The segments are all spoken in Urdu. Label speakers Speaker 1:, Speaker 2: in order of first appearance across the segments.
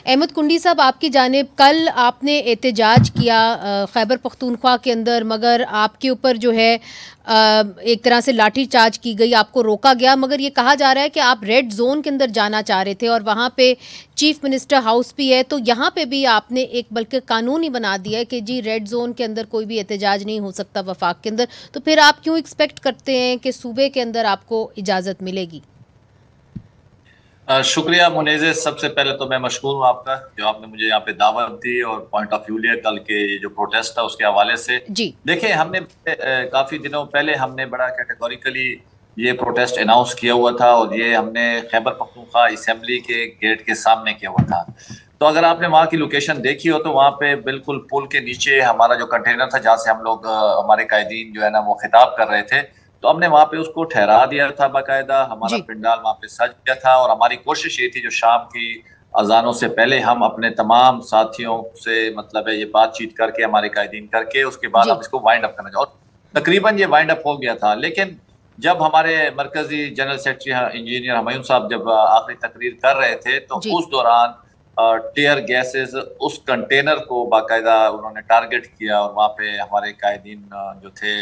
Speaker 1: احمد کنڈی صاحب، آپ کی جانب کل آپ نے احتجاج کیا خیبر پختونخوا کے اندر، مگر آپ کے اوپر جو ہے ایک طرح سے لاٹھی چارج کی گئی، آپ کو روکا گیا، مگر یہ کہا جا رہا ہے کہ آپ ریڈ زون کے اندر جانا چاہ رہے تھے اور وہاں پہ چیف منسٹر ہاؤس بھی ہے، تو یہاں پہ بھی آپ نے ایک بلکہ قانون ہی بنا دیا ہے کہ جی ریڈ زون کے اندر کوئی بھی احتجاج نہیں ہو سکتا وفاق کے اندر، تو پھر آپ کیوں ایکسپیکٹ کرتے ہیں کہ صوبے کے اندر آپ کو اجازت ملے گی؟
Speaker 2: شکریہ منیزے، سب سے پہلے تو میں مشکور ہوں آپ کا جو آپ نے مجھے یہاں پہ دعوت دی اور پوائنٹ آف ویو لیا کل کے جو پروٹیسٹ تھا اس کے حوالے سے۔
Speaker 1: جی
Speaker 2: دیکھیں، ہم نے کافی دنوں پہلے ہم نے بڑا کیٹیگوریکلی یہ پروٹیسٹ اناؤنس کیا ہوا تھا، اور یہ ہم نے خیبر پختونخوا اسمبلی کے گیٹ کے سامنے کیا ہوا تھا۔ تو اگر آپ نے وہاں کی لوکیشن دیکھی ہو تو وہاں پہ بالکل پل کے نیچے ہمارا جو کنٹینر تھا جہاں سے ہم لوگ ہمارے قائدین جو ہے نا وہ خطاب کر رہے تھے، تو ہم نے وہاں پہ اس کو ٹھہرا دیا تھا باقاعدہ، ہمارا
Speaker 1: جی
Speaker 2: پنڈال وہاں پہ سج گیا تھا، اور ہماری کوشش یہ تھی جو شام کی اذانوں سے پہلے ہم اپنے تمام ساتھیوں سے مطلب ہے یہ بات چیت کر کے ہمارے قائدین کر کے اس کے بعد ہم
Speaker 1: جی
Speaker 2: اس کو وائنڈ اپ کرنا چاہتے، اور تقریباً یہ وائنڈ اپ ہو گیا تھا۔ لیکن جب ہمارے مرکزی جنرل سیکرٹری انجینئر ہمایوں صاحب جب آخری تقریر کر رہے تھے تو
Speaker 1: جی
Speaker 2: اس دوران ٹیئر گیسز اس کنٹینر کو باقاعدہ انہوں نے ٹارگٹ کیا، اور وہاں پہ ہمارے قائدین جو تھے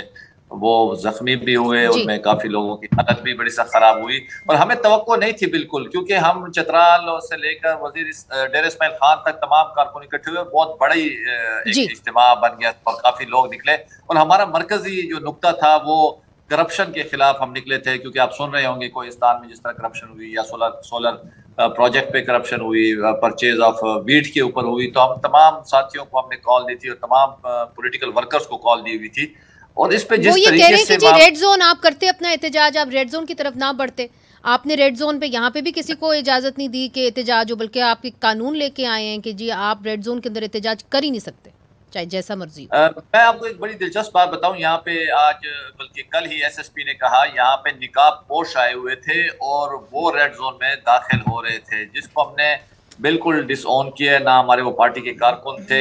Speaker 2: وہ زخمی بھی ہوئے، ان
Speaker 1: جی
Speaker 2: میں کافی لوگوں کی حالت بھی بڑی سخت خراب ہوئی، اور ہمیں توقع نہیں تھی بالکل، کیونکہ ہم چترال سے لے کر وزیر ڈیر اسماعیل خان تک تمام کارکن اکٹھے ہوئے، بہت بڑی ایک
Speaker 1: جی
Speaker 2: اجتماع بن گیا اور کافی لوگ نکلے، اور ہمارا مرکزی جو نقطہ تھا وہ کرپشن کے خلاف ہم نکلے تھے، کیونکہ آپ سن رہے ہوں گے کوہستان میں جس طرح کرپشن ہوئی، یا سولر پروجیکٹ پہ کرپشن ہوئی، پرچیز آف ویٹ کے اوپر ہوئی، تو ہم تمام ساتھیوں کو ہم نے کال دی تھی اور تمام پولیٹیکل ورکرز کو کال دی ہوئی تھی، اور اس پہ
Speaker 1: وہ
Speaker 2: جس
Speaker 1: یہ کہہ
Speaker 2: طریقے
Speaker 1: رہے ہیں کہ
Speaker 2: سے
Speaker 1: جی ریڈ زون آپ کرتے اپنا احتجاج، آپ ریڈ زون کی طرف نہ بڑھتے، آپ نے ریڈ زون پہ یہاں پہ بھی کسی کو اجازت نہیں دی کہ احتجاج ہو، بلکہ آپ ایک قانون لے کے آئے ہیں کہ جی آپ ریڈ زون کے اندر احتجاج کر ہی نہیں سکتے چاہے جیسا مرضی ہو۔
Speaker 2: میں آپ کو ایک بڑی دلچسپ بات بتاؤں، یہاں پہ آج بلکہ کل ہی ایس ایس پی نے کہا یہاں پہ نقاب پوش آئے ہوئے تھے اور وہ ریڈ زون میں داخل ہو رہے تھے، جس کو ہم نے بالکل ڈس اون کیا، نہ ہمارے وہ پارٹی کے کارکن تھے۔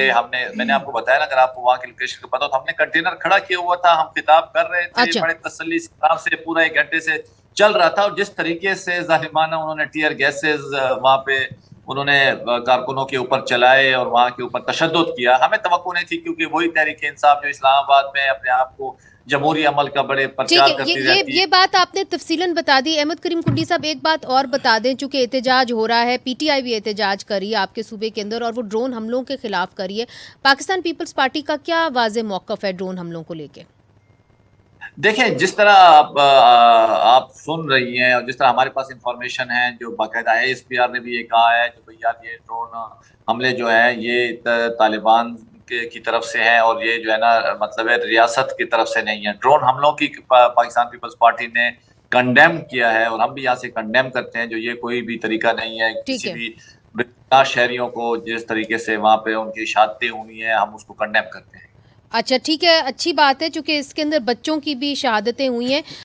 Speaker 2: میں نے آپ کو بتایا نا، اگر آپ کو وہاں کی لوکیشن کا پتا ہو، تو ہم نے کنٹینر کھڑا کیا ہوا تھا، ہم خطاب کر رہے تھے
Speaker 1: اچھا
Speaker 2: بڑے تسلی سے، پورا 1 گھنٹے سے چل رہا تھا، اور جس طریقے سے ظالمانہ انہوں نے ٹیئر گیسز وہاں پہ انہوں نے کارکنوں کے اوپر چلائے اور وہاں کے اوپر تشدد کیا، ہمیں توقع نہیں تھی، کیونکہ وہی تحریک انصاف جو اسلام آباد میں اپنے آپ کو جمہوری عمل کا بڑے
Speaker 1: ٹھیک
Speaker 2: پرچار
Speaker 1: ہے،
Speaker 2: کرتی رہتی
Speaker 1: یہ بات آپ نے تفصیلاً بتا دی۔ احمد کریم کنڈی صاحب، ایک بات اور بتا دیں، چونکہ احتجاج ہو رہا ہے، پی ٹی آئی بھی احتجاج کر رہی ہے آپ کے صوبے کے اندر، اور وہ ڈرون حملوں کے خلاف کر رہی ہے، پاکستان پیپلز پارٹی کا کیا واضح موقف ہے ڈرون حملوں کو لے کے؟
Speaker 2: دیکھیں، جس طرح آپ سن رہی ہیں اور جس طرح ہمارے پاس انفارمیشن ہے، جو باقاعدہ اے ایس پی آر نے بھی یہ کہا ہے کہ بھیا یہ ڈرون حملے جو ہیں یہ طالبان کی طرف سے ہیں، اور یہ جو ہے نا مطلب ہے ریاست کی طرف سے نہیں ہے۔ ڈرون حملوں کی پاکستان پیپلز پارٹی نے کنڈیم کیا ہے، اور ہم بھی یہاں سے کنڈیم کرتے ہیں، جو یہ کوئی بھی طریقہ نہیں ہے
Speaker 1: ٹھیک
Speaker 2: کسی
Speaker 1: ہے،
Speaker 2: بھی شہریوں کو جس طریقے سے وہاں پہ ان کی شہادتیں ہوئی ہیں، ہم اس کو کنڈیم کرتے ہیں۔
Speaker 1: اچھا ٹھیک ہے، اچھی بات ہے، چونکہ اس کے اندر بچوں کی بھی شہادتیں ہوئی ہیں۔